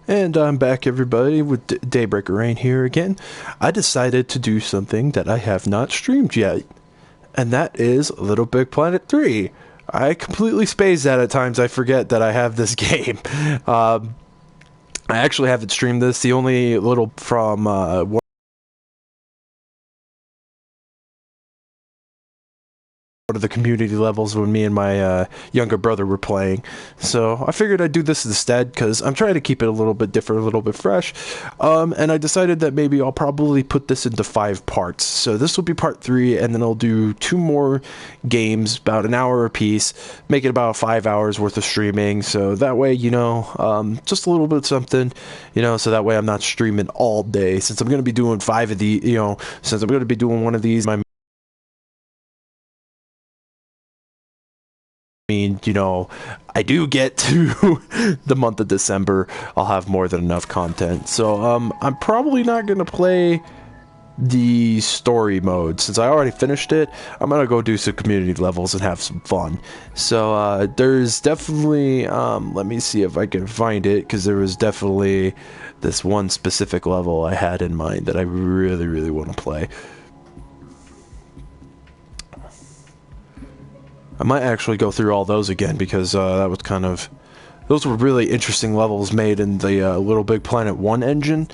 And I'm back, everybody, with Daybreaker Rein here again. I decided to do something that I have not streamed yet, and that is LittleBigPlanet 3. I completely space that at times. I forget that I have this game. I actually haven't streamed this. The only little from one of the community levels when me and my younger brother were playing. So I figured I'd do this instead because I'm trying to keep it a little bit different, a little bit fresh. And I decided that maybe I'll probably put this into 5 parts. So this will be part 3, and then I'll do 2 more games, about an hour a piece, make it about 5 hours worth of streaming. So that way, you know, just a little bit of something, you know, so that way I'm not streaming all day. Since I'm going to be doing 5 of these, you know, since I'm going to be doing one of these, you know, I do get to the month of December, I'll have more than enough content. So I'm probably not going to play the story mode. Since I already finished it, I'm going to go do some community levels and have some fun. So there's definitely, let me see if I can find it, because there was definitely this one specific level I had in mind that I really, really want to play. I might actually go through all those again, because that was kind of... those were really interesting levels made in the LittleBigPlanet 1 engine.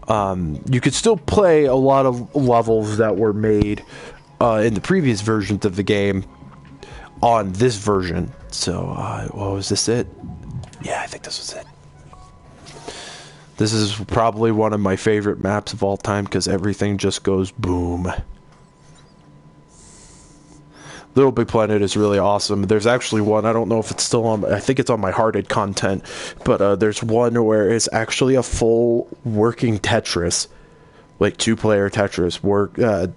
You could still play a lot of levels that were made in the previous versions of the game on this version. So, what was this it? Yeah, I think this was it. This is probably one of my favorite maps of all time, because everything just goes boom. LittleBigPlanet is really awesome. There's actually one, I don't know if it's still on, I think it's on my hearted content, but there's one where it's actually a full working Tetris, like 2-player Tetris,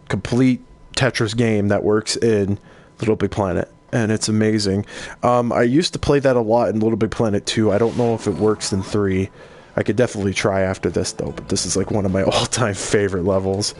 complete Tetris game that works in LittleBigPlanet, and it's amazing. I used to play that a lot in LittleBigPlanet 2. I don't know if it works in 3. I could definitely try after this though, but this is like one of my all-time favorite levels.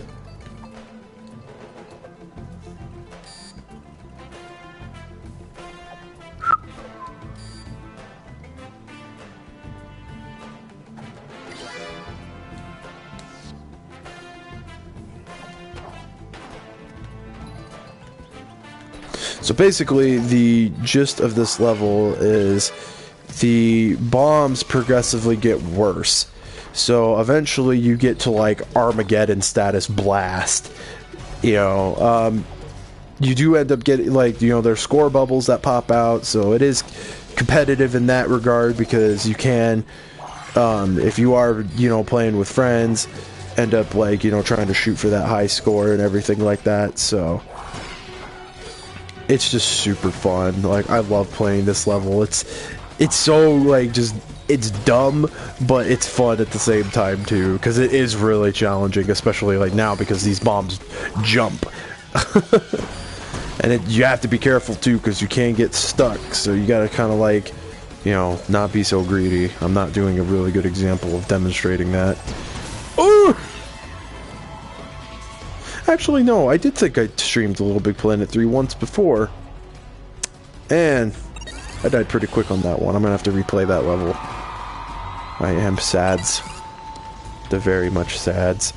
So basically, the gist of this level is the bombs progressively get worse. So eventually you get to like Armageddon status blast. You know, you do end up getting, like, you know, there's score bubbles that pop out. So it is competitive in that regard, because you can, if you are, you know, playing with friends, end up, like, you know, trying to shoot for that high score and everything like that. So it's just super fun. Like, I love playing this level. It's so, like, just, it's dumb, but it's fun at the same time too, because it is really challenging, especially like now, because these bombs jump. And you have to be careful too, because you can get stuck, so you gotta kind of, like, you know, not be so greedy. I'm not doing a really good example of demonstrating that. Oh! Actually, no, I did think I streamed LittleBigPlanet 3 once before, and I died pretty quick on that one. I'm gonna have to replay that level. I am sads. The very much sads.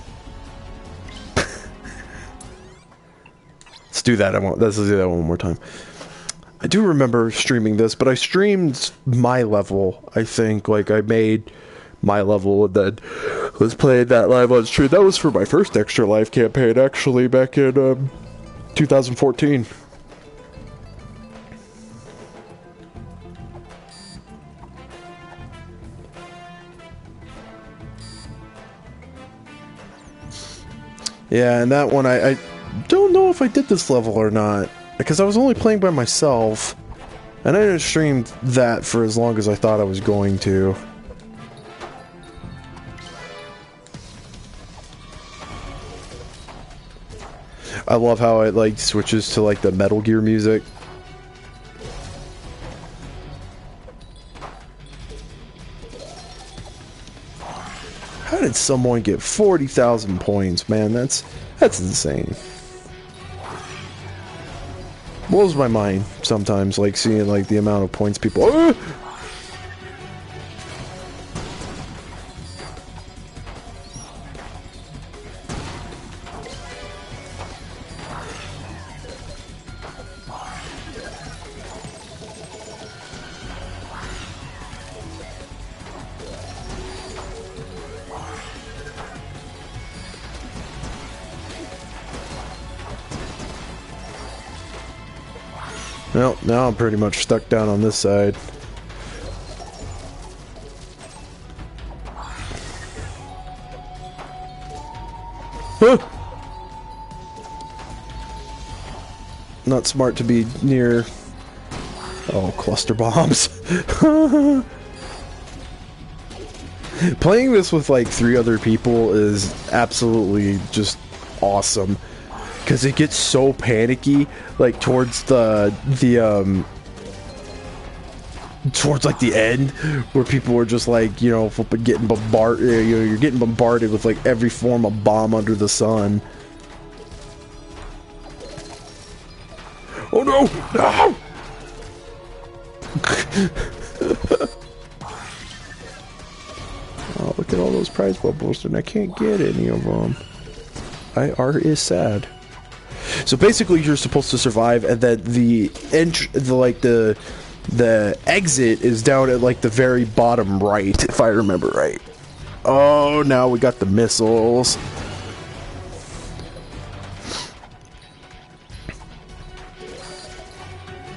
Let's do that. Let's do that one more time. I do remember streaming this, but I streamed my level. I think, like, I made my level and then was playing that live on stream. That was for my first Extra Life campaign, actually, back in 2014. Yeah, and that one, I don't know if I did this level or not, because I was only playing by myself, and I didn't stream that for as long as I thought I was going to. I love how it, like, switches to, like, the Metal Gear music. How did someone get 40,000 points, man? That's insane. Blows my mind sometimes, like, seeing, like, the amount of points people... Well, now I'm pretty much stuck down on this side. Huh! Not smart to be near... Oh, cluster bombs. Playing this with like 3 other people is absolutely just awesome. Because it gets so panicky, like towards towards like the end, where people are just like, you know, getting bombarded. You're getting bombarded with like every form of bomb under the sun. Oh no! No! Oh, look at all those prize bubbles, and I can't get any of them. Art is sad. So basically, you're supposed to survive, and then the exit is down at like the very bottom right, if I remember right. Oh, now we got the missiles.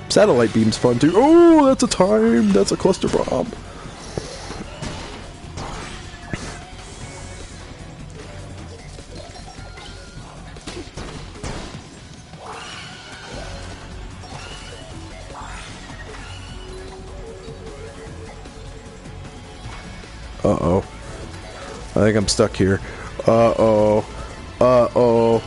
Satellite beam's fun too. Oh, that's a time. That's a cluster bomb. Uh-oh. I think I'm stuck here. Uh-oh. Uh-oh.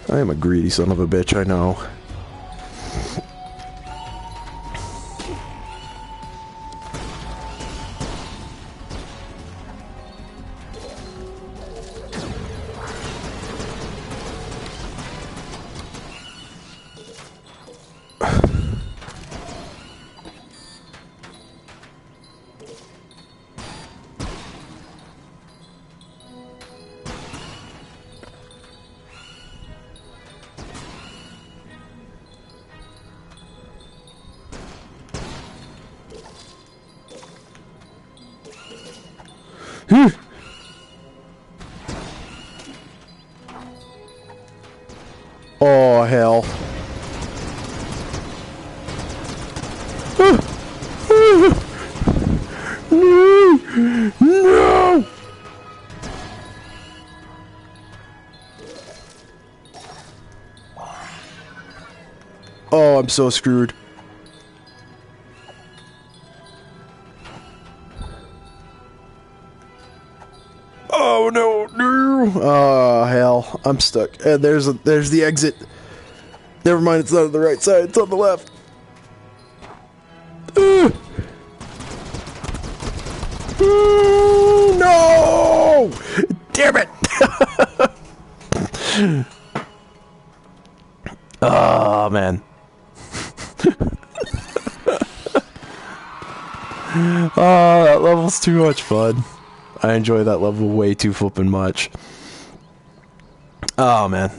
I am a greedy son of a bitch, I know. Oh, hell. No! No! Oh, I'm so screwed. Oh no, no! Oh hell, I'm stuck. And there's the exit. Never mind, it's not on the right side, it's on the left. No! Damn it! Oh man. Oh, that level's too much fun. I enjoy that level way too flippin' much. Oh man.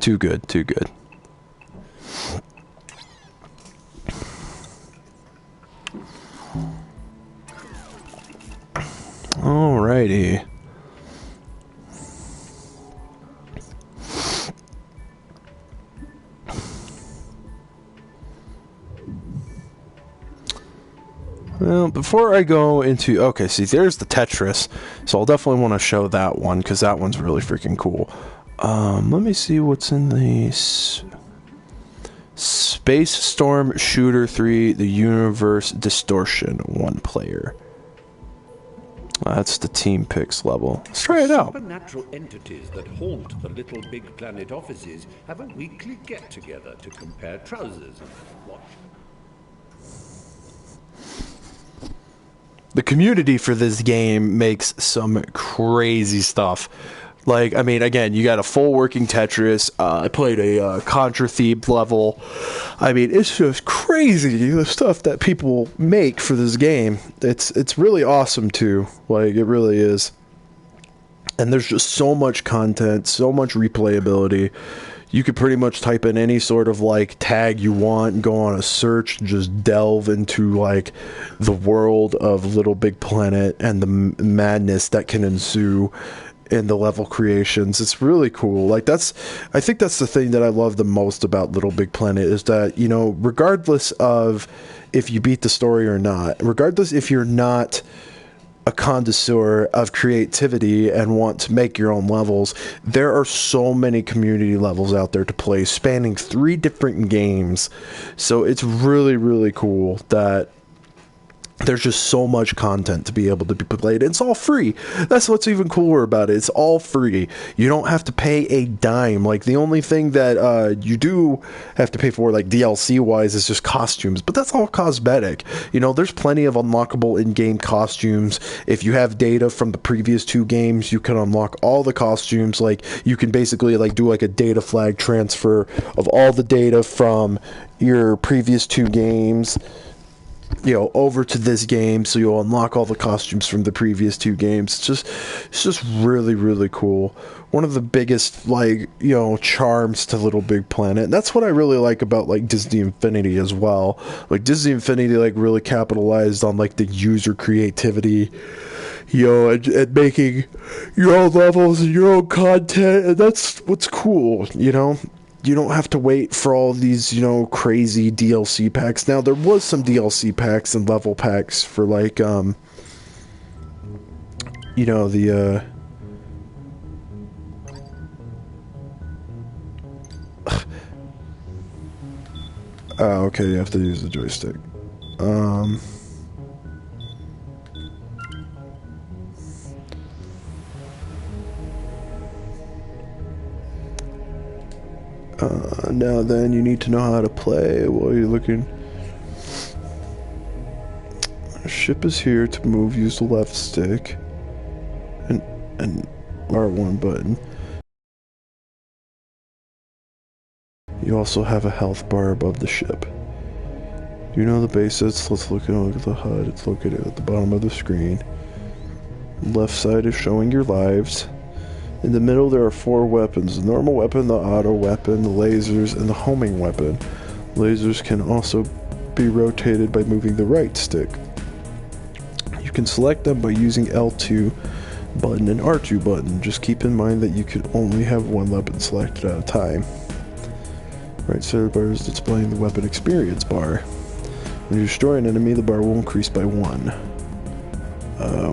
Too good, too good. Alrighty. Well, before I go into... Okay, see, there's the Tetris. So I'll definitely want to show that one, because that one's really freaking cool. Let me see what's in the... Space Storm Shooter 3, the Universe Distortion, 1 player. That's the Team Picks level. Let's try it out. Supernatural entities that haunt the LittleBigPlanet offices have a weekly get-together to compare trousers and watch. The community for this game makes some crazy stuff. Like, I mean, again, you got a full working Tetris. I played a Contra-themed level. I mean, it's just crazy, the stuff that people make for this game. It's really awesome, too. Like, it really is. And there's just so much content, so much replayability. You could pretty much type in any sort of like tag you want and go on a search and just delve into like the world of LittleBigPlanet and the madness that can ensue. in the level creations. It's really cool. Like I think that's the thing that I love the most about Little Big Planet is that, you know, regardless of if you beat the story or not, regardless if you're not a connoisseur of creativity and want to make your own levels, there are so many community levels out there to play, spanning 3 different games. So it's really, really cool that there's just so much content to be able to be played. It's all free. That's what's even cooler about it. It's all free. You don't have to pay a dime. Like, the only thing that you do have to pay for, like, DLC-wise, is just costumes. But that's all cosmetic. You know, there's plenty of unlockable in-game costumes. If you have data from the previous 2 games, you can unlock all the costumes. Like, you can basically, like, do, like, a data flag transfer of all the data from your previous 2 games, you know, over to this game, so you'll unlock all the costumes from the previous 2 games. It's just really, really cool. One of the biggest, like, you know, charms to Little Big Planet. And that's what I really like about, like, Disney Infinity as well. Like, Disney Infinity, like, really capitalized on, like, the user creativity, you know, and making your own levels and your own content, and that's what's cool, you know? You don't have to wait for all these, you know, crazy DLC packs. Now, there was some DLC packs and level packs for, like, you know, the, oh, okay, you have to use the joystick. Now then, you need to know how to play while you're looking. Ship is here to move. Use the left stick and R1 button. You also have a health bar above the ship. Do you know the basics? Let's look at the HUD. It's located at the bottom of the screen. Left side is showing your lives. In the middle, there are 4 weapons: the normal weapon, the auto weapon, the lasers, and the homing weapon. Lasers can also be rotated by moving the right stick. You can select them by using L2 button and R2 button. Just keep in mind that you can only have 1 weapon selected at a time. Right side of the bar is displaying the weapon experience bar. When you destroy an enemy, the bar will increase by 1.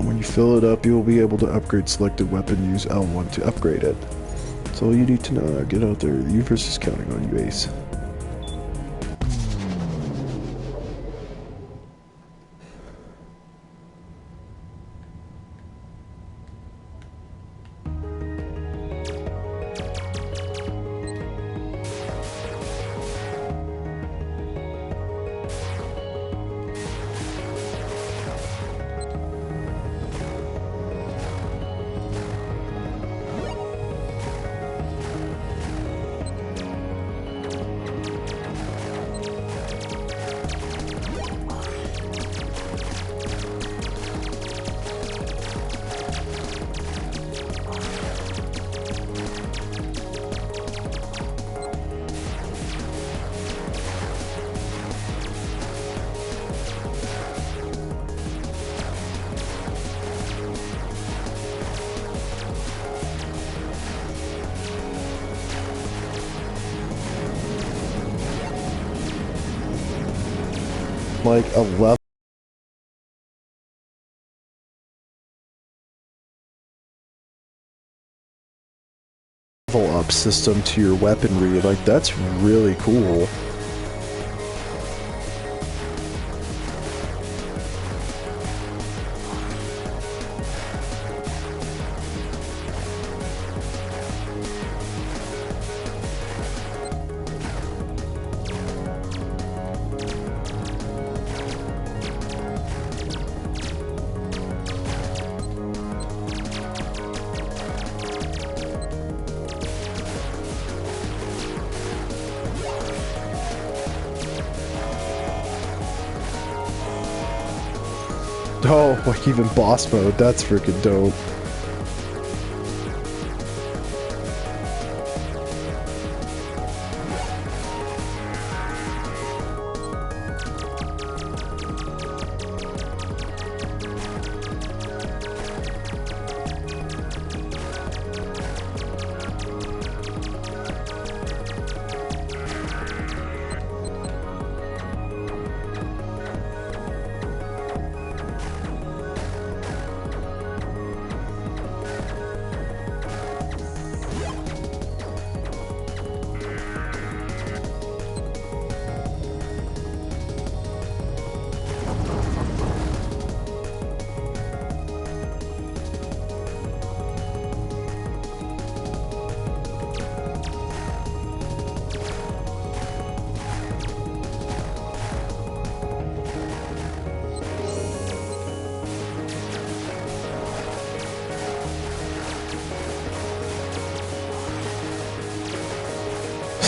When you fill it up, you'll be able to upgrade selected weapon. Use L1 to upgrade it. That's all you need to know. Get out there. The universe is counting on you, Ace. Like a level up system to your weaponry. Like, that's really cool. Oh, like even boss mode, that's freaking dope.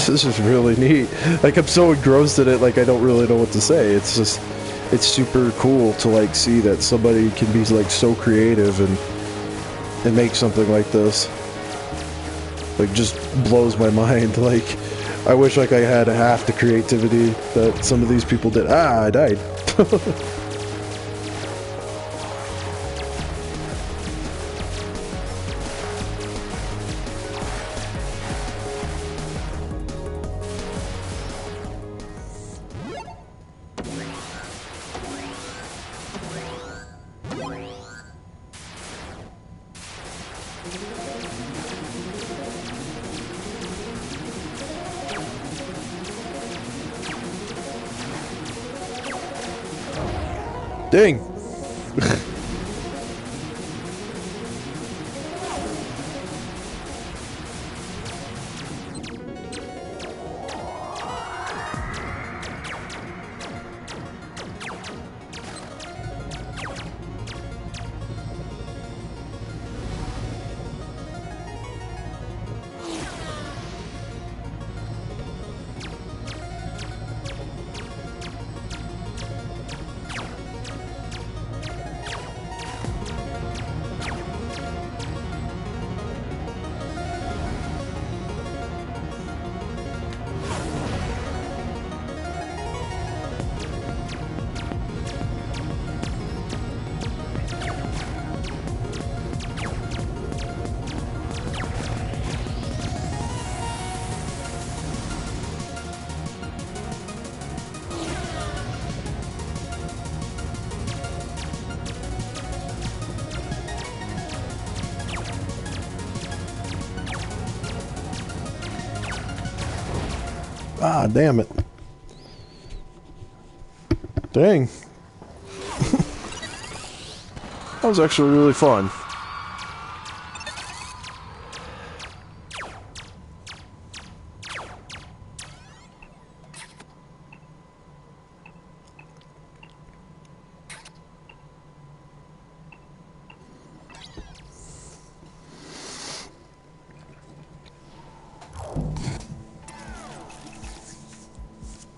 This is really neat. Like, I'm so engrossed in it, like, I don't really know what to say. It's just, it's super cool to, like, see that somebody can be, like, so creative and make something like this. Like, just blows my mind. Like, I wish, like, I had half the creativity that some of these people did. Ah, I died. Dang. Ah, damn it. Dang. That was actually really fun.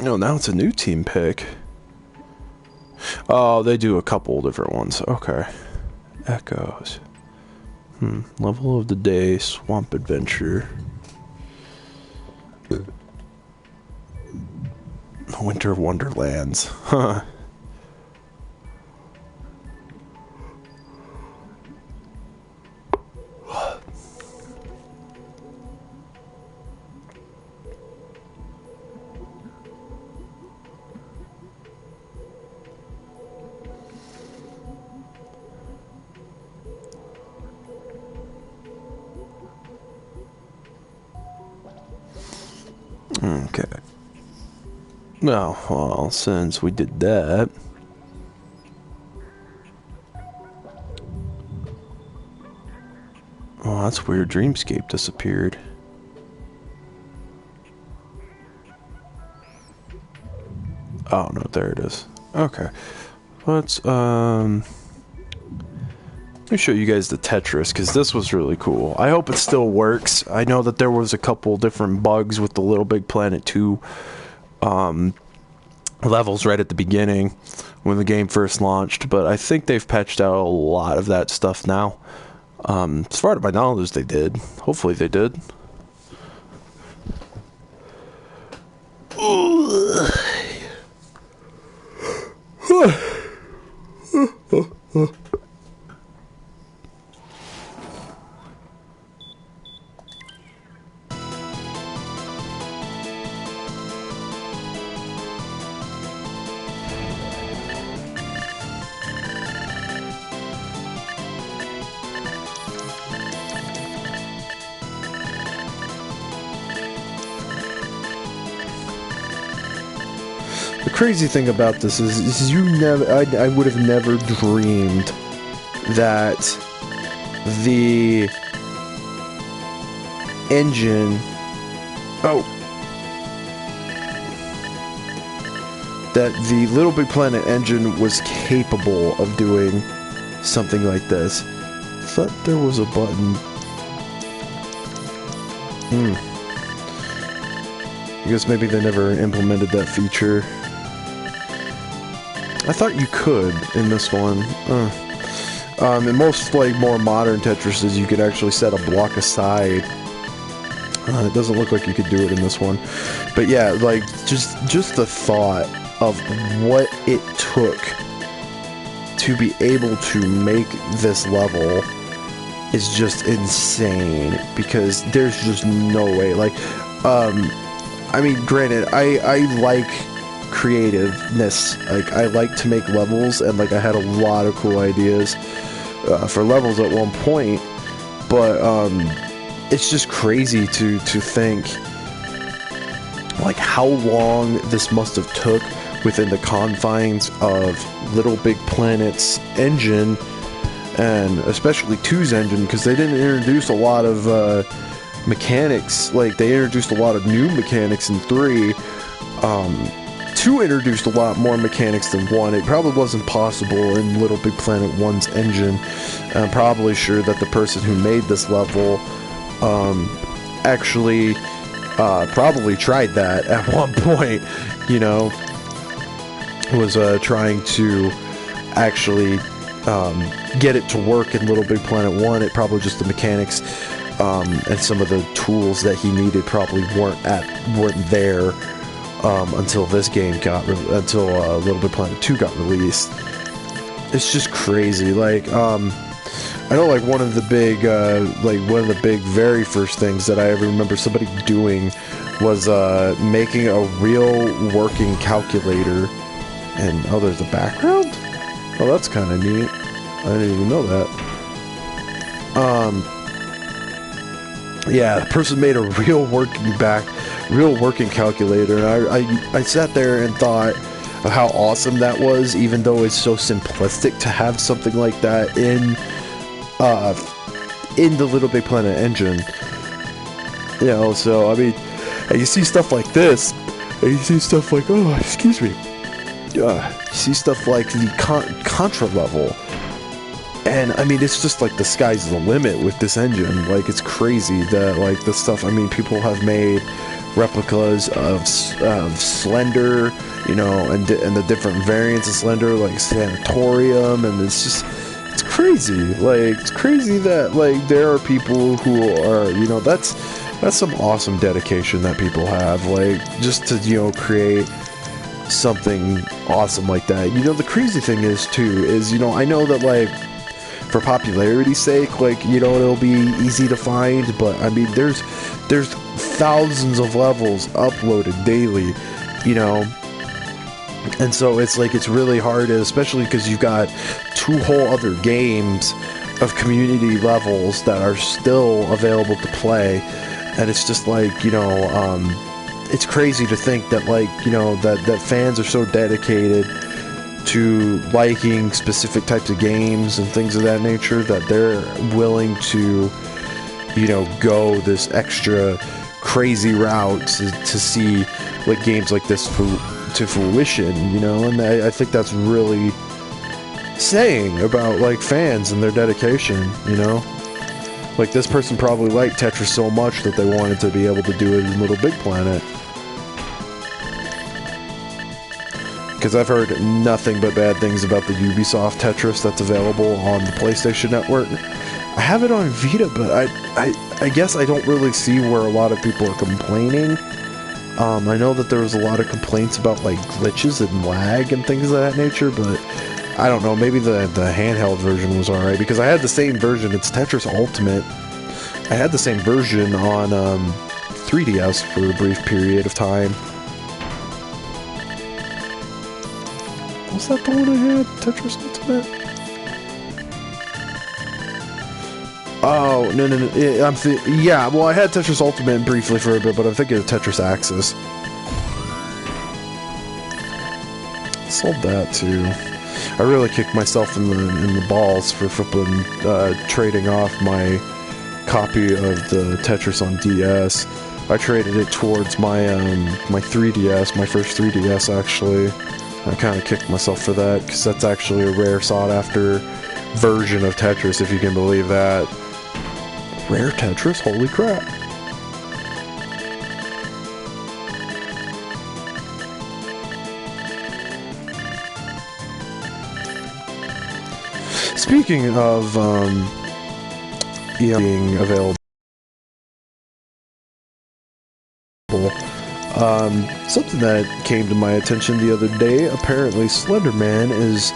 No, now it's a new team pick. Oh, they do a couple different ones. Okay. Echoes. Level of the day, Swamp Adventure. Winter Wonderlands. Huh. Okay. Well, since we did that... Oh, that's weird. Dreamscape disappeared. Oh, no, there it is. Okay. Let's, let me show you guys the Tetris, because this was really cool. I hope it still works. I know that there was a couple different bugs with the LittleBigPlanet 2 levels right at the beginning when the game first launched, but I think they've patched out a lot of that stuff now. As far as my knowledge, they did. Hopefully they did. The crazy thing about this is you never, I would have never dreamed that the engine, that the LittleBigPlanet engine was capable of doing something like this. I thought there was a button. I guess maybe they never implemented that feature. I thought you could in this one. In most like more modern Tetrises, you could actually set a block aside. It doesn't look like you could do it in this one, but yeah, like just the thought of what it took to be able to make this level is just insane, because there's just no way. Like, I mean, granted, I like creativeness. Like, I like to make levels, and like I had a lot of cool ideas for levels at one point, but it's just crazy to think like how long this must have took within the confines of LittleBigPlanet's engine, and especially 2's engine, because they didn't introduce a lot of mechanics. Like, they introduced a lot of new mechanics in 3. 2 introduced a lot more mechanics than 1. It probably wasn't possible in LittleBigPlanet 1's engine. I'm probably sure that the person who made this level actually probably tried that at one point, you know, was trying to actually get it to work in LittleBigPlanet 1. It probably just the mechanics and some of the tools that he needed probably weren't there until this game until LittleBigPlanet 2 got released. It's just crazy. Like, I know, like, one of the big very first things that I ever remember somebody doing was making a real working calculator. And oh, there's a background? Oh, that's kind of neat. I didn't even know that. Yeah, the person made a real working calculator, and I sat there and thought of how awesome that was, even though it's so simplistic to have something like that in the LittleBigPlanet engine. You know, so I mean, and you see stuff like this, and you see stuff like, oh, excuse me. You see stuff like the Contra level, and I mean, it's just like the sky's the limit with this engine. Like, it's crazy that, like, the stuff, I mean, people have made replicas of Slender, you know, and the different variants of Slender, like Sanatorium, and it's crazy. Like, it's crazy that, like, there are people who are, you know, that's some awesome dedication that people have, like, just to, you know, create something awesome like that. You know, the crazy thing is, too, is, you know, I know that, like, for popularity's sake, like, you know, it'll be easy to find, but I mean, there's thousands of levels uploaded daily, you know, and so it's like, it's really hard, especially because you've got 2 whole other games of community levels that are still available to play, and it's just like, you know, it's crazy to think that, like, you know, that fans are so dedicated to liking specific types of games and things of that nature that they're willing to, you know, go this extra crazy route to see, like, games like this to fruition, you know, and I think that's really saying about, like, fans and their dedication, you know. Like, this person probably liked Tetris so much that they wanted to be able to do it in LittleBigPlanet. Because I've heard nothing but bad things about the Ubisoft Tetris that's available on the PlayStation Network. I have it on Vita, but I guess I don't really see where a lot of people are complaining. I know that there was a lot of complaints about, like, glitches and lag and things of that nature, but I don't know, maybe the handheld version was alright, because I had the same version. It's Tetris Ultimate. I had the same version on 3DS for a brief period of time. Was that the one I had? Tetris Ultimate? Oh, no. Yeah, well, I had Tetris Ultimate briefly for a bit, but I'm thinking of Tetris Axis. Sold that, too. I really kicked myself in the balls for flipping, trading off my copy of the Tetris on DS. I traded it towards my, my 3DS, my first 3DS, actually. I kind of kicked myself for that, because that's actually a rare sought-after version of Tetris, if you can believe that. Rare Tetris? Holy crap. Speaking of being available, something that came to my attention the other day, apparently Slender Man is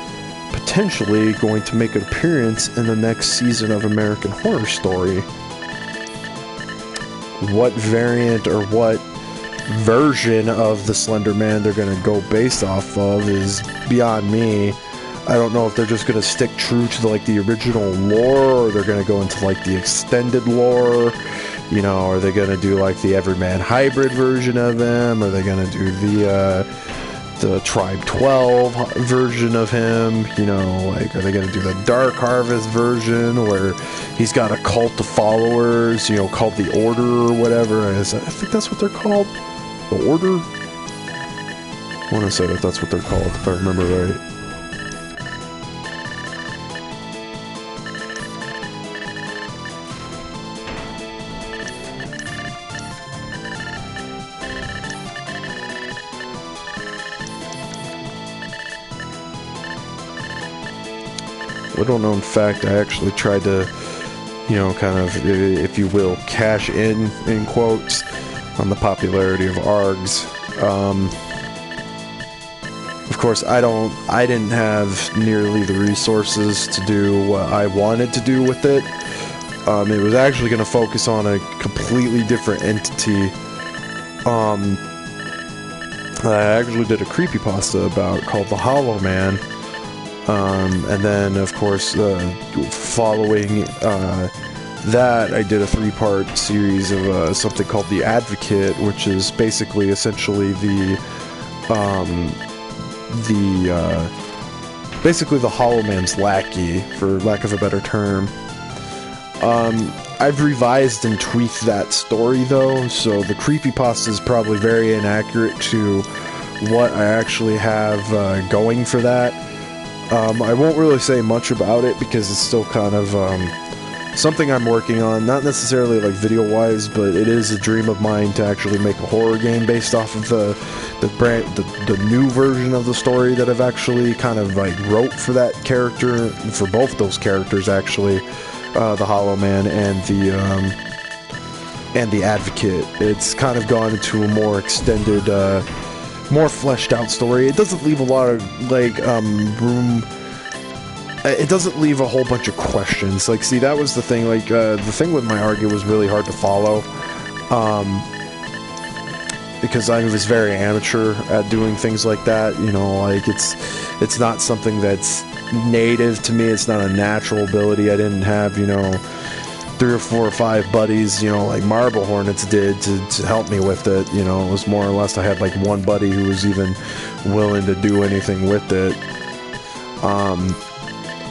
potentially going to make an appearance in the next season of American Horror Story. What variant or what version of the Slender Man they're going to go based off of is beyond me. I don't know if they're just going to stick true to the original lore, or they're going to go into the extended lore. You know, are they going to do the Everyman hybrid version of him? Are they going to do the Tribe 12 version of him? You know, are they going to do the Dark Harvest version where he's got a cult of followers, you know, called the Order or whatever? I think that's what they're called. The Order? I want to say that's what they're called, if I remember right. Little known fact, I actually tried to, you know, kind of, if you will, cash in quotes, on the popularity of ARGs. Of course, I didn't have nearly the resources to do what I wanted to do with it. It was actually going to focus on a completely different entity. I actually did a creepypasta about called The Hollow Man. And then, of course, following that, I did a 3-part series of something called The Advocate, which is basically essentially basically the Hollow Man's lackey, for lack of a better term. I've revised and tweaked that story, though, so the creepypasta is probably very inaccurate to what I actually have going for that. I won't really say much about it because it's still kind of something I'm working on, not necessarily video-wise, but it is a dream of mine to actually make a horror game based off of the new version of the story that I've actually kind of wrote for that character, for both those characters actually, the Hollow Man and the Advocate. It's kind of gone into a more extended, more fleshed out story. It doesn't leave a lot of room. It doesn't leave a whole bunch of questions. See, that was the thing. The thing with my argue was really hard to follow, because I was very amateur at doing things like that. You know, it's not something that's native to me. It's not a natural ability. I didn't have, you know, 3 or 4 or 5 buddies, you know, like Marble Hornets did to help me with it. You know, it was more or less I had one buddy who was even willing to do anything with it.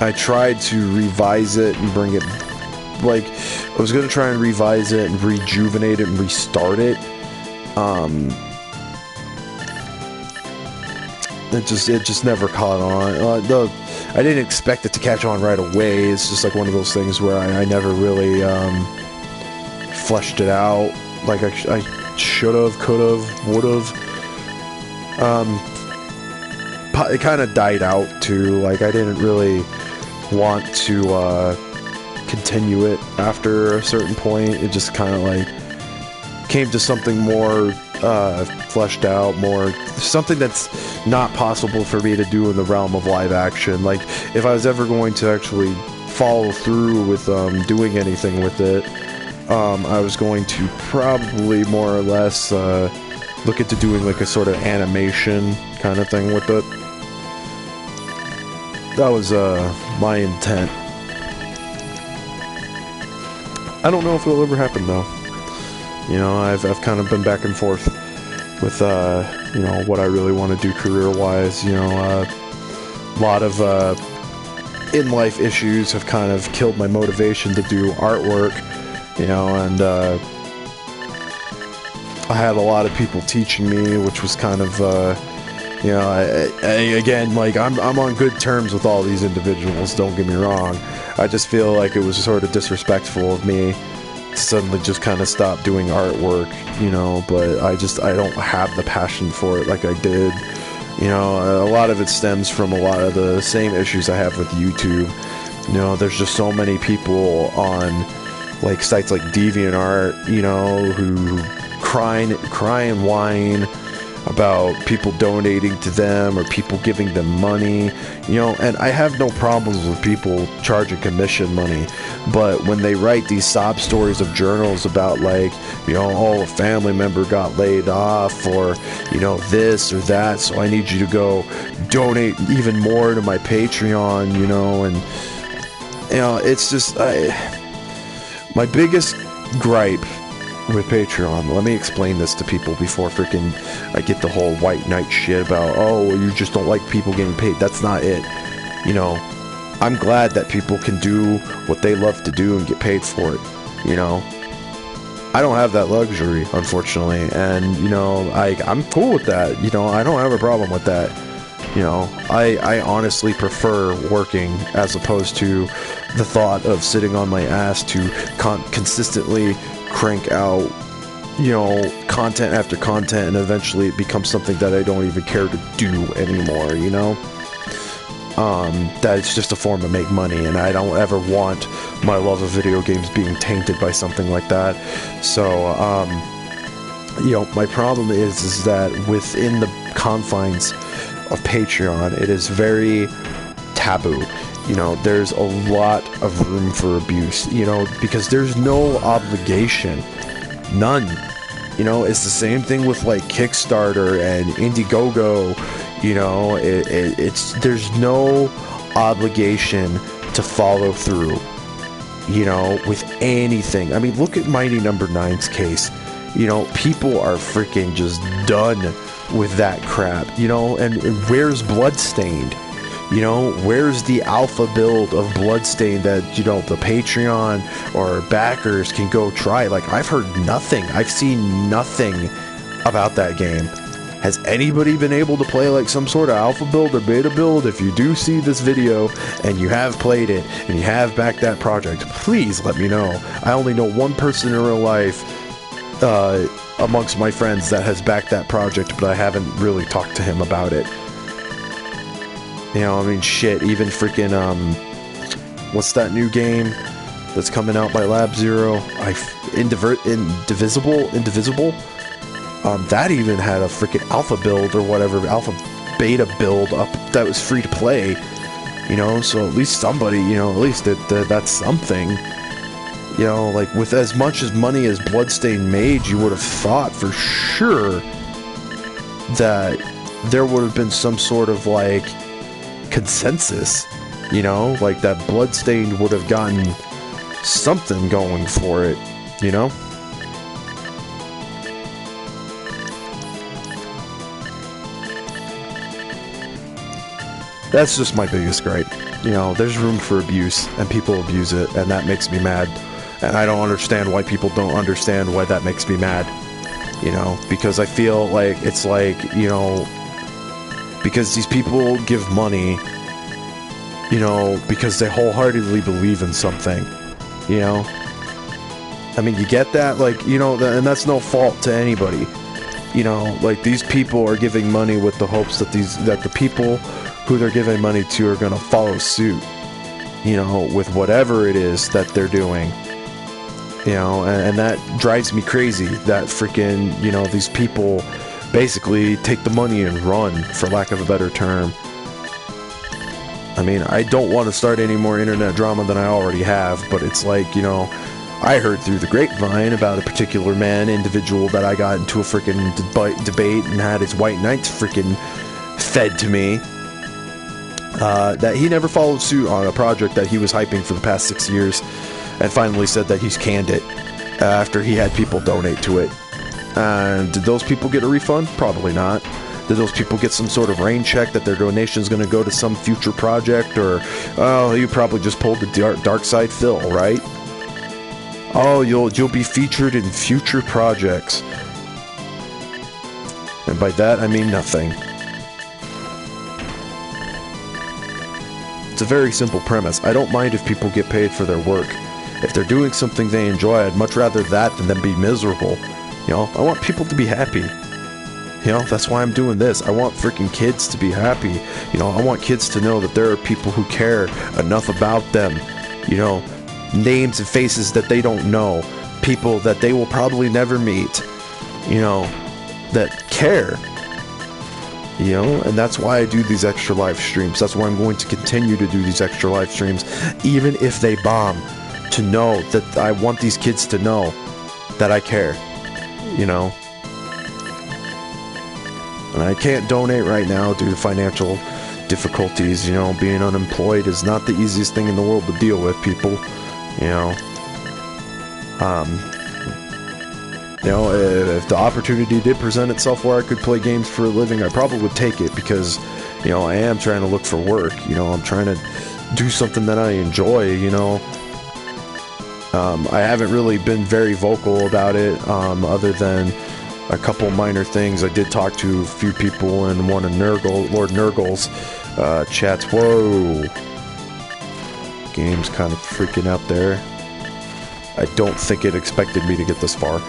I tried to revise it and bring it, I was going to try and revise it and rejuvenate it and restart it. It just never caught on. I didn't expect it to catch on right away. It's just one of those things where I never really fleshed it out like I should have, could have, would have. It kind of died out too. I didn't really want to continue it after a certain point. It just kind of came to something more fleshed out, something that's not possible for me to do in the realm of live action. If I was ever going to actually follow through with doing anything with it, I was going to probably more or less look into doing a sort of animation kind of thing with it. That was my intent. I don't know if it'll ever happen though. You know, I've kind of been back and forth with you know, what I really want to do career-wise. You know, a lot of in-life issues have kind of killed my motivation to do artwork. You know, and I had a lot of people teaching me, which was kind of you know, again, I'm on good terms with all these individuals, don't get me wrong. I just feel like it was sort of disrespectful of me to suddenly just kind of stop doing artwork, you know, but I don't have the passion for it like I did. You know, a lot of it stems from a lot of the same issues I have with YouTube. You know, there's just so many people on like sites like DeviantArt, you know, who cry and whine about people donating to them or people giving them money, you know, and I have no problems with people charging commission money, but when they write these sob stories of journals about, like, you know, oh, a family member got laid off, or, you know, this or that, so I need you to go donate even more to my Patreon, you know, and, you know, it's just, my biggest gripe with Patreon, let me explain this to people before freaking I get the whole white knight shit about, oh, you just don't like people getting paid. That's not it. You know, I'm glad that people can do what they love to do and get paid for it. You know, I don't have that luxury, unfortunately, and, you know, I'm cool with that. You know, I don't have a problem with that. You know, I honestly prefer working as opposed to the thought of sitting on my ass to consistently crank out, you know, content after content, and eventually it becomes something that I don't even care to do anymore, you know? That it's just a form to make money, and I don't ever want my love of video games being tainted by something like that. So, you know, my problem is that within the confines of Patreon, it is very taboo. You know, there's a lot of room for abuse, you know, because there's no obligation. None. You know, it's the same thing with, like, Kickstarter and Indiegogo. You know, there's no obligation to follow through, you know, with anything. I mean, look at Mighty Number 9's case. You know, people are freaking just done with that crap, you know, and where's Bloodstained? You know, where's the alpha build of Bloodstained that, you know, the Patreon or backers can go try? Like, I've heard nothing. I've seen nothing about that game. Has anybody been able to play, like, some sort of alpha build or beta build? If you do see this video and you have played it and you have backed that project, please let me know. I only know one person in real life amongst my friends that has backed that project, but I haven't really talked to him about it. You know, I mean, shit, even freaking, what's that new game that's coming out by Lab Zero? Indivisible? That even had a freaking alpha build or whatever, alpha beta build up that was free to play. You know, so at least somebody, you know, at least that's something. You know, like, with as much as money as Bloodstained made, you would have thought for sure that there would have been some sort of, like, consensus, you know, like that Bloodstained would have gotten something going for it, you know? That's just my biggest gripe. You know, there's room for abuse, and people abuse it, and that makes me mad. And I don't understand why people don't understand why that makes me mad. You know, because I feel like it's like, you know, because these people give money, you know, because they wholeheartedly believe in something, you know? I mean, you get that? Like, you know, and that's no fault to anybody. You know, like, these people are giving money with the hopes that the people who they're giving money to are going to follow suit, you know, with whatever it is that they're doing. You know, and that drives me crazy, that freaking, you know, these people basically take the money and run, for lack of a better term. I mean, I don't want to start any more internet drama than I already have, but it's like, you know, I heard through the grapevine about a particular individual that I got into a freaking debate and had his white knights freaking fed to me, that he never followed suit on a project that he was hyping for the past 6 years, and finally said that he's canned it after he had people donate to it. And did those people get a refund? Probably not. Did those people get some sort of rain check that their donation is going to go to some future project? Or, oh, you probably just pulled the dark side Phil, right? Oh, you'll be featured in future projects. And by that, I mean nothing. It's a very simple premise. I don't mind if people get paid for their work. If they're doing something they enjoy, I'd much rather that than them be miserable. You know, I want people to be happy. You know, that's why I'm doing this. I want freaking kids to be happy. You know, I want kids to know that there are people who care enough about them. You know, names and faces that they don't know. People that they will probably never meet. You know, that care. You know, and that's why I do these extra live streams. That's why I'm going to continue to do these extra live streams, even if they bomb, to know that I want these kids to know that I care. You know. And I can't donate right now due to financial difficulties. You know, being unemployed is not the easiest thing in the world to deal with, people. You know. You know, if the opportunity did present itself where I could play games for a living, I probably would take it because, you know, I am trying to look for work. You know, I'm trying to do something that I enjoy, you know. I haven't really been very vocal about it, other than a couple minor things. I did talk to a few people in one of Lord Nurgle's chats. Whoa. Game's kind of freaking out there. I don't think it expected me to get this far.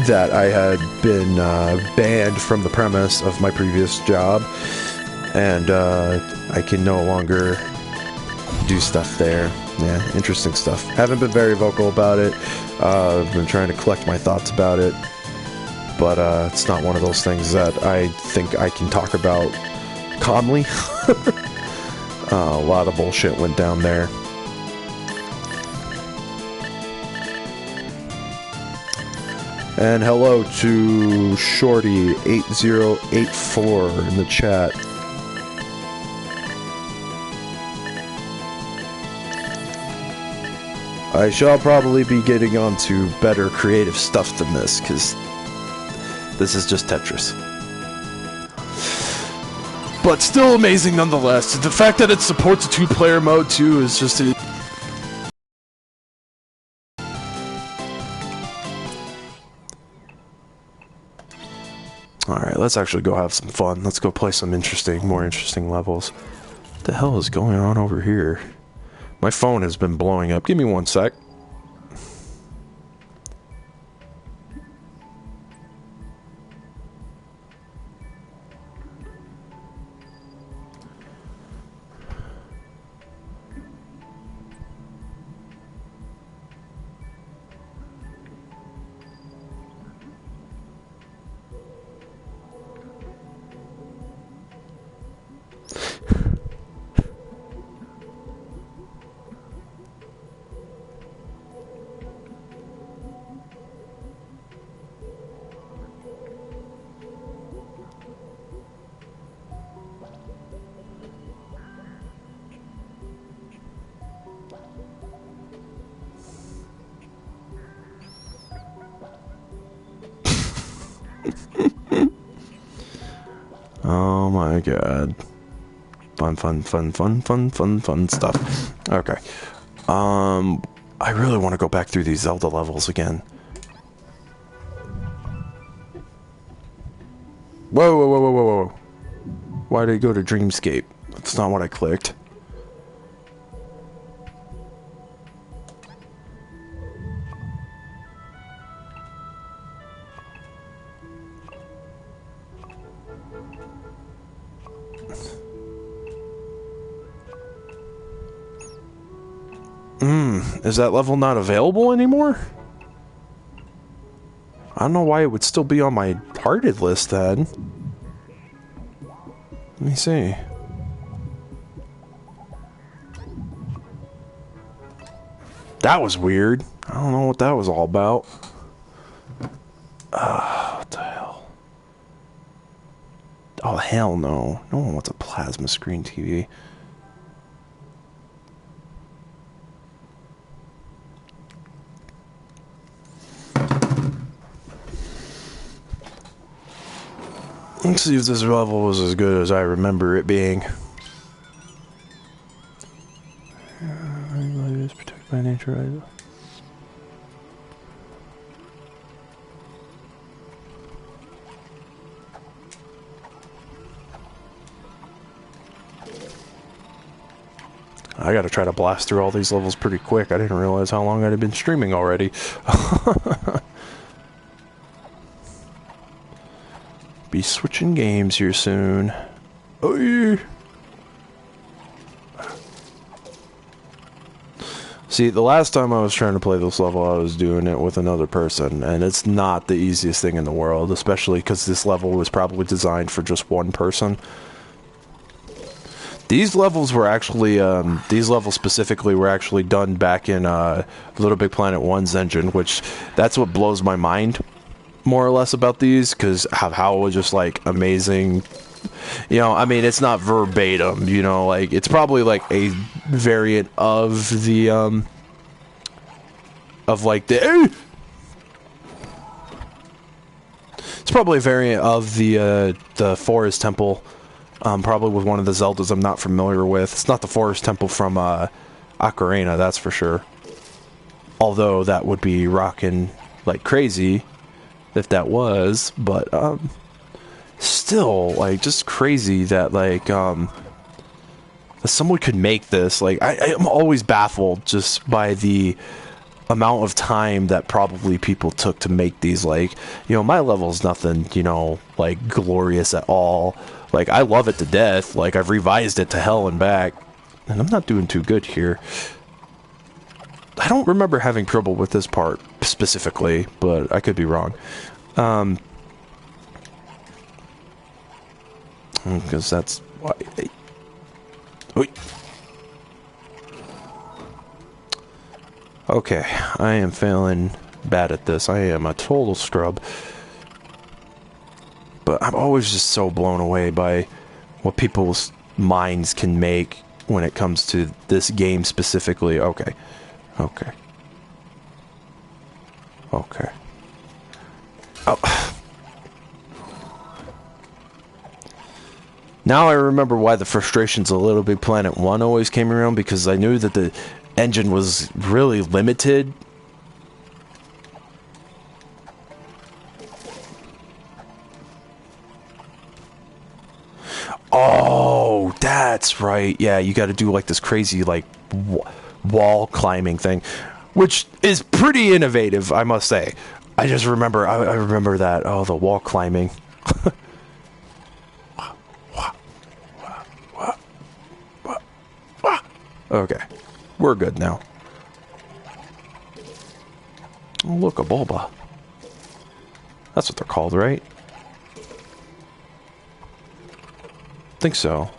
That I had been banned from the premise of my previous job, and I can no longer do stuff there. Yeah, interesting stuff. Haven't been very vocal about it. I've been trying to collect my thoughts about it, but it's not one of those things that I think I can talk about calmly. A lot of bullshit went down there. And hello to Shorty8084 in the chat. I shall probably be getting on to better creative stuff than this, because this is just Tetris. But still amazing nonetheless. The fact that it supports a 2-player mode too is just... Alright, let's actually go have some fun. Let's go play some more interesting levels. What the hell is going on over here? My phone has been blowing up. Give me one sec. Oh my god. Fun stuff. Okay. I really want to go back through these Zelda levels again. Whoa. Why did it go to Dreamscape? That's not what I clicked. Is that level not available anymore? I don't know why it would still be on my hearted list then. Let me see. That was weird. I don't know what that was all about. What the hell? Oh, hell no. No one wants a plasma screen TV. Let's see if this level was as good as I remember it being. Protected by nature. I gotta try to blast through all these levels pretty quick. I didn't realize how long I'd been streaming already. be switching games here soon. Oh yeah. See, the last time I was trying to play this level, I was doing it with another person, and it's not the easiest thing in the world, especially because this level was probably designed for just one person. These levels were actually, these levels specifically were actually done back in LittleBigPlanet 1's engine, which that's what blows my mind, more or less, about these, because how it was just, like, amazing. You know, I mean, it's not verbatim, you know, like, it's probably, like, a variant of the, it's probably a variant of the Forest Temple, probably with one of the Zeldas I'm not familiar with. It's not the Forest Temple from, Ocarina, that's for sure. Although, that would be rocking like crazy if that was, but, still, like, just crazy that, like, that someone could make this. Like, I'm always baffled just by the amount of time that probably people took to make these. Like, you know, my level's nothing, you know, like, glorious at all. Like, I love it to death. Like, I've revised it to hell and back, and I'm not doing too good here. I don't remember having trouble with this part specifically, but I could be wrong. Because that's why. Okay, I am feeling bad at this. I am a total scrub. But I'm always just so blown away by what people's minds can make when it comes to this game specifically. Okay. Okay. Okay. Oh. Now I remember why the frustrations of LittleBigPlanet 1 always came around, because I knew that the engine was really limited. Oh, that's right. Yeah, you got to do like this crazy like wall climbing thing, which is pretty innovative, I must say. I just remember, I remember that. Oh, the wall climbing. Okay, we're good now. Oh, look, a bulba. That's what they're called, right? Think so.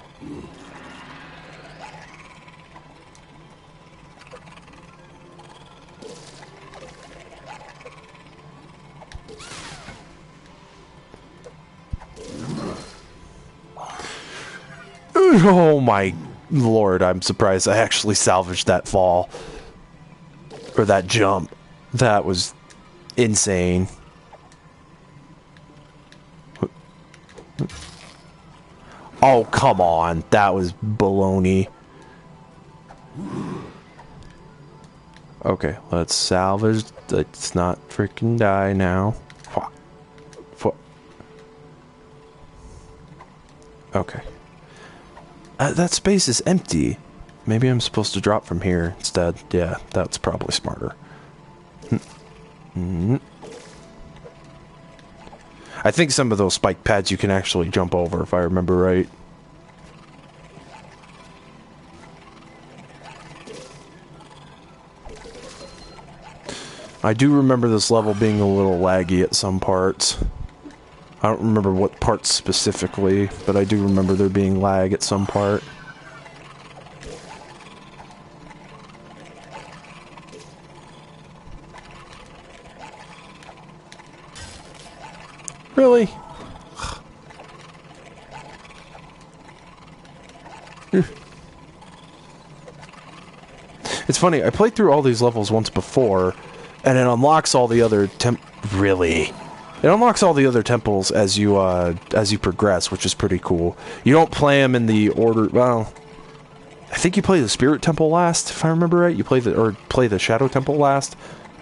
Oh my Lord, I'm surprised I actually salvaged that fall. Or that jump. That was insane. Oh, come on. That was baloney. Okay, let's salvage. Let's not freaking die now. Okay. That space is empty. Maybe I'm supposed to drop from here instead. Yeah, that's probably smarter. I think some of those spike pads you can actually jump over, if I remember right. I do remember this level being a little laggy at some parts. I don't remember what parts specifically, but I do remember there being lag at some part. Really? It's funny, I played through all these levels once before, and it unlocks all the other Really? It unlocks all the other temples as you progress, which is pretty cool. You don't play them in the order. Well, I think you play the Spirit Temple last, if I remember right. You play the Shadow Temple last,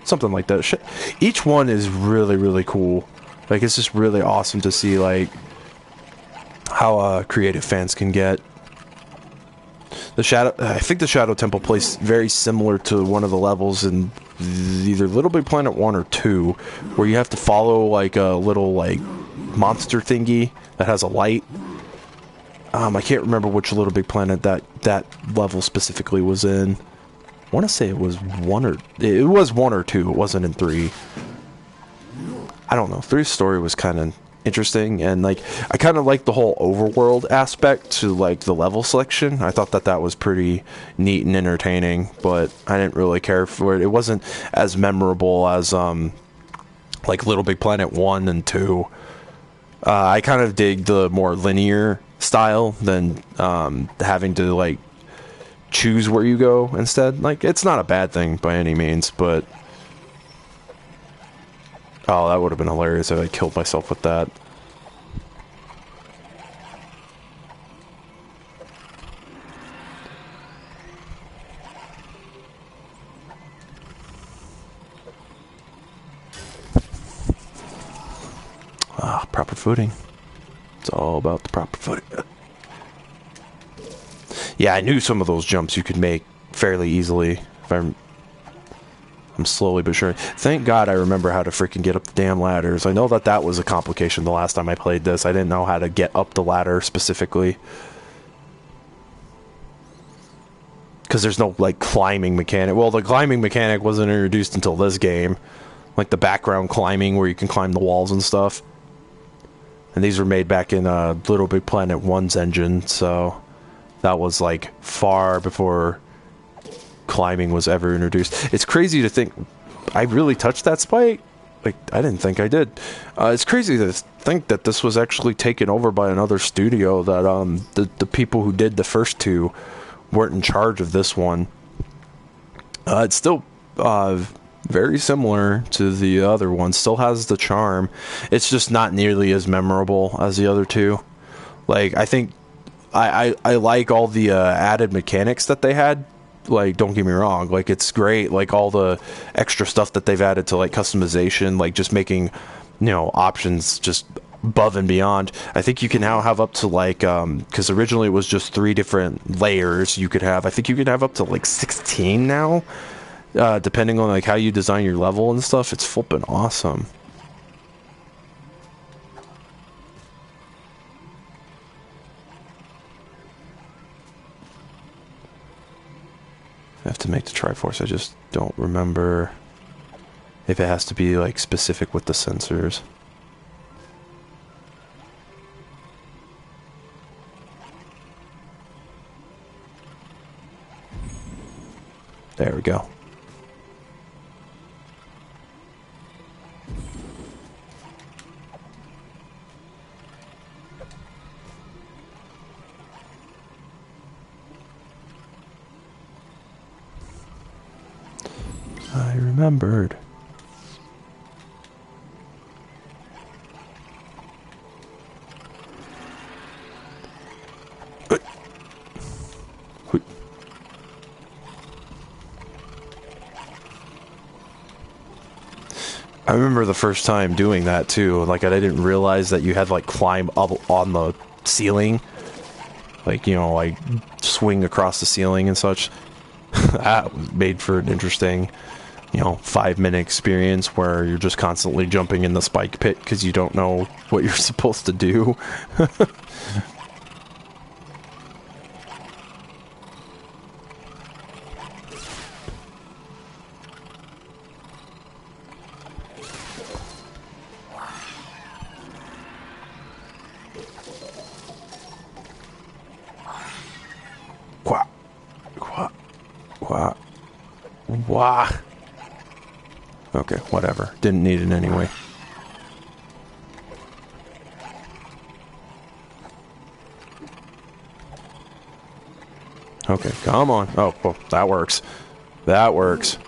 something like that. Each one is really, really cool. Like, it's just really awesome to see like how creative fans can get. I think the Shadow Temple plays very similar to one of the levels in either LittleBigPlanet 1 or 2, where you have to follow like a little like monster thingy that has a light. I can't remember which Little Big Planet that level specifically was in. I want to say it was 1 or 2. It wasn't in 3. I don't know. 3's story was kind of interesting, and like I kind of like the whole overworld aspect to like the level selection. I thought that was pretty neat and entertaining, but I didn't really care for it. It wasn't as memorable as like Little Big Planet 1 and 2. I kind of dig the more linear style than having to like choose where you go instead. Like, it's not a bad thing by any means, but oh, that would have been hilarious if I killed myself with that. Ah, proper footing. It's all about the proper footing. Yeah, I knew some of those jumps you could make fairly easily. If I'm slowly but surely. Thank God I remember how to freaking get up the damn ladders. I know that was a complication the last time I played this. I didn't know how to get up the ladder specifically. Because there's no, like, climbing mechanic. Well, the climbing mechanic wasn't introduced until this game. Like, the background climbing where you can climb the walls and stuff. And these were made back in Little Big Planet 1's engine, so that was, like, far before climbing was ever introduced. It's crazy to think I really touched that spike. Like, I didn't think I did. It's crazy to think that this was actually taken over by another studio, that the people who did the first two weren't in charge of this one. It's still very similar to the other one. Still has the charm. It's just not nearly as memorable as the other two. Like, I think I like all the added mechanics that they had. Like, don't get me wrong, like, it's great, like, all the extra stuff that they've added to, like, customization, like, just making, you know, options just above and beyond. I think you can now have up to, like, because originally it was just 3 different layers you could have. I think you could have up to, like, 16 now, depending on, like, how you design your level and stuff. It's flipping awesome. I have to make the Triforce. I just don't remember if it has to be, like, specific with the sensors. There we go. I remembered. I remember the first time doing that too. Like, I didn't realize that you had to, like, climb up on the ceiling. Like, you know, like, swing across the ceiling and such. That made for an interesting, you know, 5-minute experience where you're just constantly jumping in the spike pit because you don't know what you're supposed to do. Quack, quack, quack, wah. Okay, whatever. Didn't need it anyway. Okay, come on. Oh, well, that works. That works.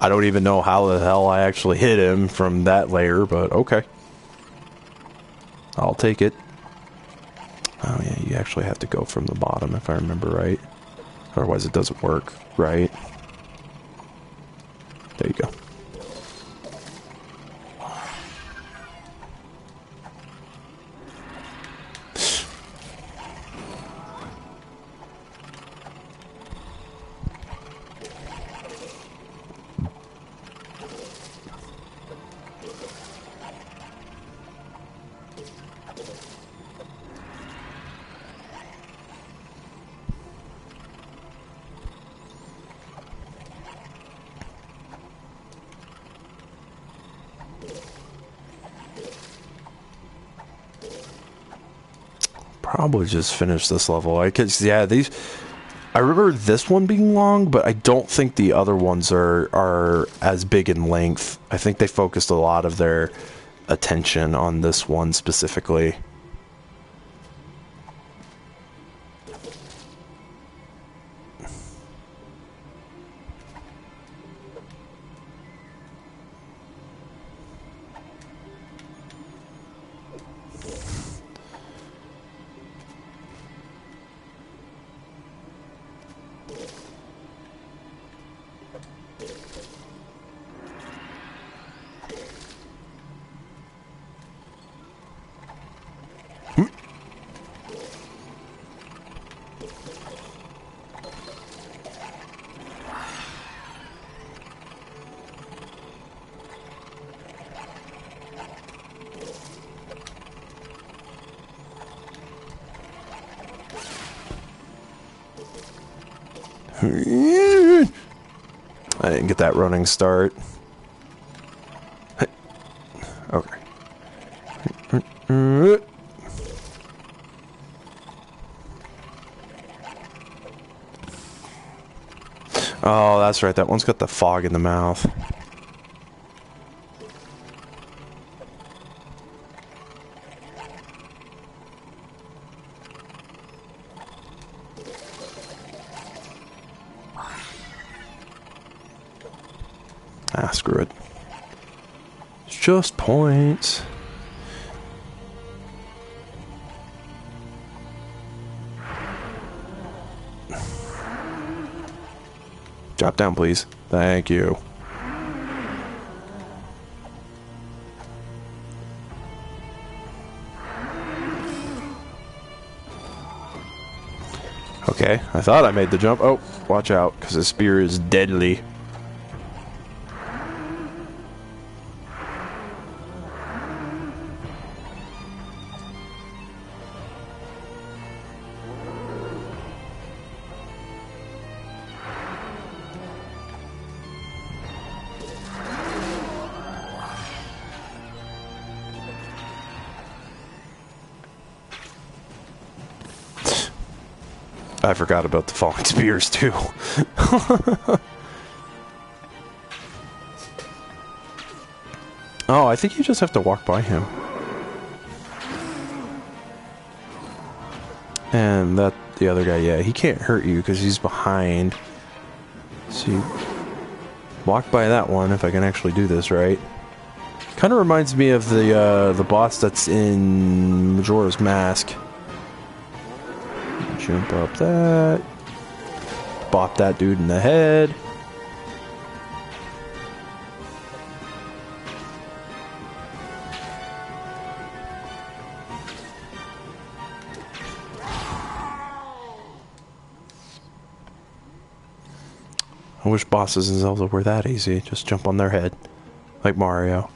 I don't even know how the hell I actually hit him from that layer, but okay. I'll take it. Oh yeah, you actually have to go from the bottom if I remember right. Otherwise it doesn't work, right? There you go. Probably just finish this level. Yeah, these. I remember this one being long, but I don't think the other ones are as big in length. I think they focused a lot of their attention on this one specifically. I didn't get that running start. Okay. Oh, that's right. That one's got the fog in the mouth. Ah, screw it. It's just points. Drop down, please. Thank you. Okay, I thought I made the jump. Oh, watch out, because his spear is deadly. I forgot about the falling spears, too. Oh, I think you just have to walk by him. And that, the other guy, yeah, he can't hurt you because he's behind. So you walk by that one, if I can actually do this right. Kind of reminds me of the boss that's in Majora's Mask. Jump up that. Bop that dude in the head. I wish bosses in Zelda were that easy. Just jump on their head. Like Mario.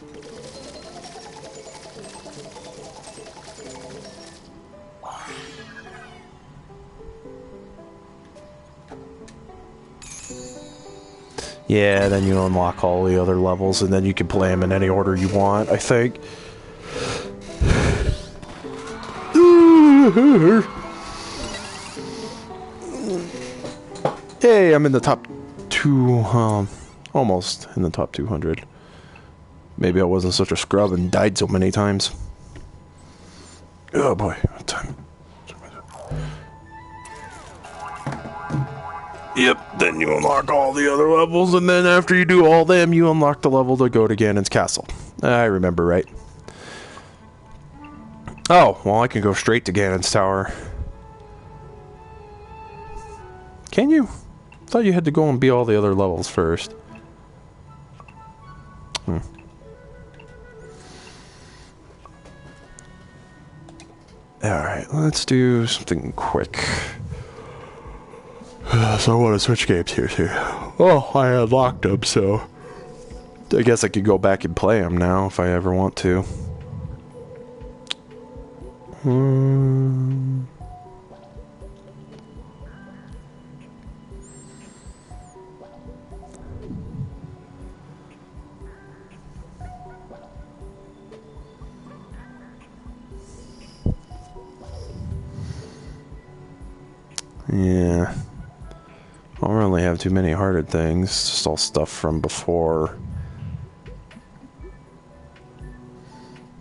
Yeah, then you unlock all the other levels, and then you can play them in any order you want, I think. Hey, I'm in the top almost in the top 200. Maybe I wasn't such a scrub and died so many times. Oh boy, what time? Yep, then you unlock all the other levels, and then after you do all them, you unlock the level to go to Ganon's castle. I remember right. Oh, well, I can go straight to Ganon's tower. Can you? I thought you had to go and beat all the other levels first. Alright, let's do something quick. So I want to switch games here too. Oh, I unlocked them, so I guess I could go back and play them now if I ever want to. Yeah. I don't really have too many hearted things. Just all stuff from before.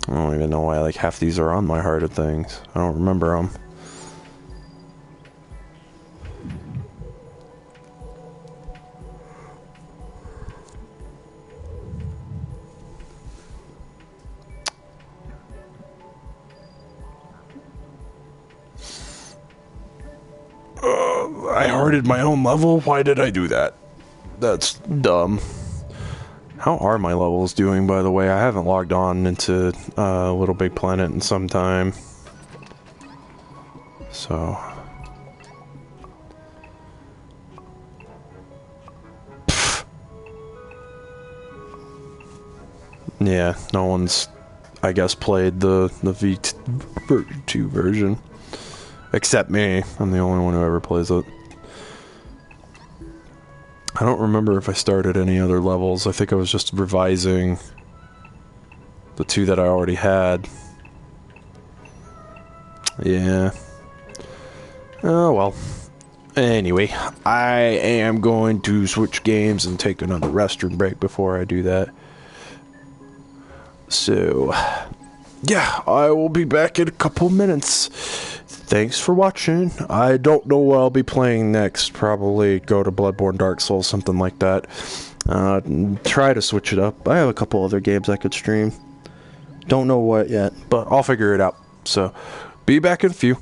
I don't even know why like half these are on my hearted things. I don't remember them. I hearted my own level? Why did I do that? That's dumb. How are my levels doing, by the way? I haven't logged on into LittleBigPlanet in some time. So... Pfft. Yeah, no one's, I guess, played the V2 version. Except me. I'm the only one who ever plays it. I don't remember if I started any other levels. I think I was just revising the 2 that I already had. Yeah. Oh, well. Anyway, I am going to switch games and take another restroom break before I do that. So, yeah, I will be back in a couple minutes. Thanks for watching. I don't know what I'll be playing next. Probably go to Bloodborne, Dark Souls, something like that. Try to switch it up. I have a couple other games I could stream. Don't know what yet, but I'll figure it out. So, be back in a few.